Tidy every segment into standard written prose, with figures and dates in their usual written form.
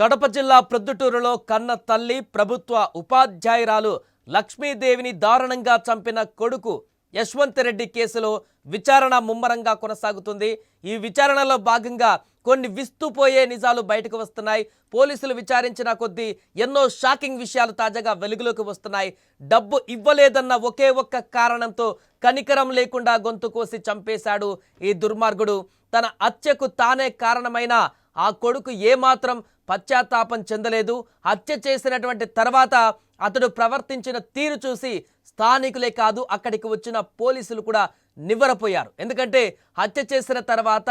కడప జిల్లా ప్రొద్దుటూరులో కన్న తల్లి ప్రభుత్వ ఉపాధ్యాయురాలు లక్ష్మీదేవిని దారుణంగా చంపిన కొడుకు యశ్వంత్ రెడ్డి కేసులో విచారణ ముమ్మరంగా కొనసాగుతుంది. ఈ విచారణలో భాగంగా కొన్ని విస్తుపోయే నిజాలు బయటకు వస్తున్నాయి. పోలీసులు విచారించిన కొద్దీ ఎన్నో షాకింగ్ విషయాలు తాజాగా వెలుగులోకి వస్తున్నాయి. డబ్బు ఇవ్వలేదన్న ఒకే ఒక్క కారణంతో కనికరం లేకుండా గొంతు కోసి చంపేశాడు ఈ దుర్మార్గుడు. తన హత్యకు తానే కారణమైన ఆ కొడుకు ఏమాత్రం పశ్చాత్తాపం చెందలేదు. హత్య చేసినటువంటి తర్వాత అతడు ప్రవర్తించిన తీరు చూసి స్థానికులే కాదు అక్కడికి వచ్చిన పోలీసులు కూడా నివ్వెరపోయారు. ఎందుకంటే హత్య చేసిన తర్వాత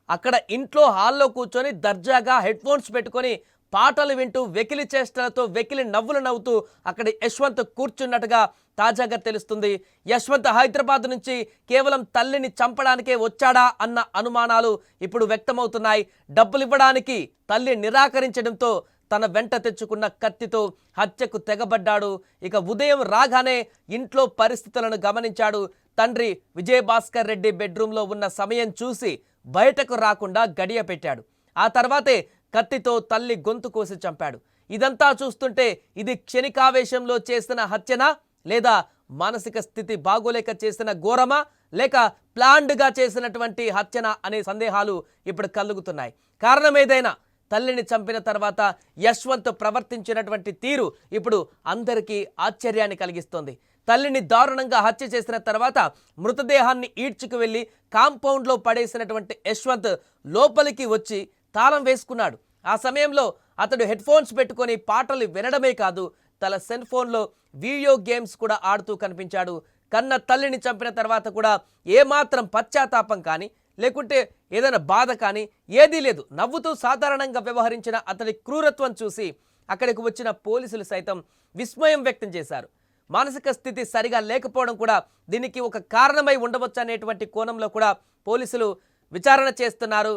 అక్కడ ఇంట్లో హాల్లో కూర్చొని దర్జాగా హెడ్ ఫోన్స్ పెట్టుకొని పాటలు వింటూ వెకిలి చేష్టలతో వెకిలి నవ్వులు నవ్వుతూ అక్కడ యశ్వంత్ కూర్చున్నట్టుగా తాజాగా తెలుస్తుంది. యశ్వంత్ హైదరాబాద్ నుంచి కేవలం తల్లిని చంపడానికే వచ్చాడా అన్న అనుమానాలు ఇప్పుడు వ్యక్తమవుతున్నాయి. డబ్బులు ఇవ్వడానికి తల్లి నిరాకరించడంతో తన వెంట తెచ్చుకున్న కత్తితో హత్యకు తెగబడ్డాడు. ఇక ఉదయం రాగానే ఇంట్లో పరిస్థితులను గమనించాడు. తండ్రి విజయభాస్కర్ రెడ్డి బెడ్రూమ్లో ఉన్న సమయం చూసి బయటకు రాకుండా గడియ పెట్టాడు. ఆ తర్వాతే కత్తితో తల్లి గొంతు కోసి చంపాడు. ఇదంతా చూస్తుంటే ఇది క్షణికావేశంలో చేసిన హత్యనా, లేదా మానసిక స్థితి బాగోలేక చేసిన ఘోరమా, లేక ప్లాన్డ్గా చేసినటువంటి హత్యనా అనే సందేహాలు ఇప్పుడు కలుగుతున్నాయి. కారణం ఏదైనా తల్లిని చంపిన తర్వాత యశ్వంత్ ప్రవర్తించినటువంటి తీరు ఇప్పుడు అందరికీ ఆశ్చర్యాన్ని కలిగిస్తోంది. తల్లిని దారుణంగా హత్య చేసిన తర్వాత మృతదేహాన్ని ఈడ్చుకు వెళ్ళి కాంపౌండ్లో పడేసినటువంటి యశ్వంత్ లోపలికి వచ్చి తాళం వేసుకున్నాడు. ఆ సమయంలో అతడు హెడ్ ఫోన్స్ పెట్టుకొని పాటలు వినడమే కాదు, తన సెల్ ఫోన్లో వీడియో గేమ్స్ కూడా ఆడుతూ కనిపించాడు. కన్న తల్లిని చంపిన తర్వాత కూడా ఏమాత్రం పశ్చాత్తాపం కానీ లేకుంటే ఏదైనా బాధ కానీ ఏదీ లేదు. నవ్వుతూ సాధారణంగా వ్యవహరించిన అతడి క్రూరత్వం చూసి అక్కడికి వచ్చిన పోలీసులు సైతం విస్మయం వ్యక్తం చేశారు. మానసిక స్థితి సరిగా లేకపోవడం కూడా దీనికి ఒక కారణమై ఉండవచ్చు అనేటువంటి కోణంలో కూడా పోలీసులు విచారణ చేస్తున్నారు.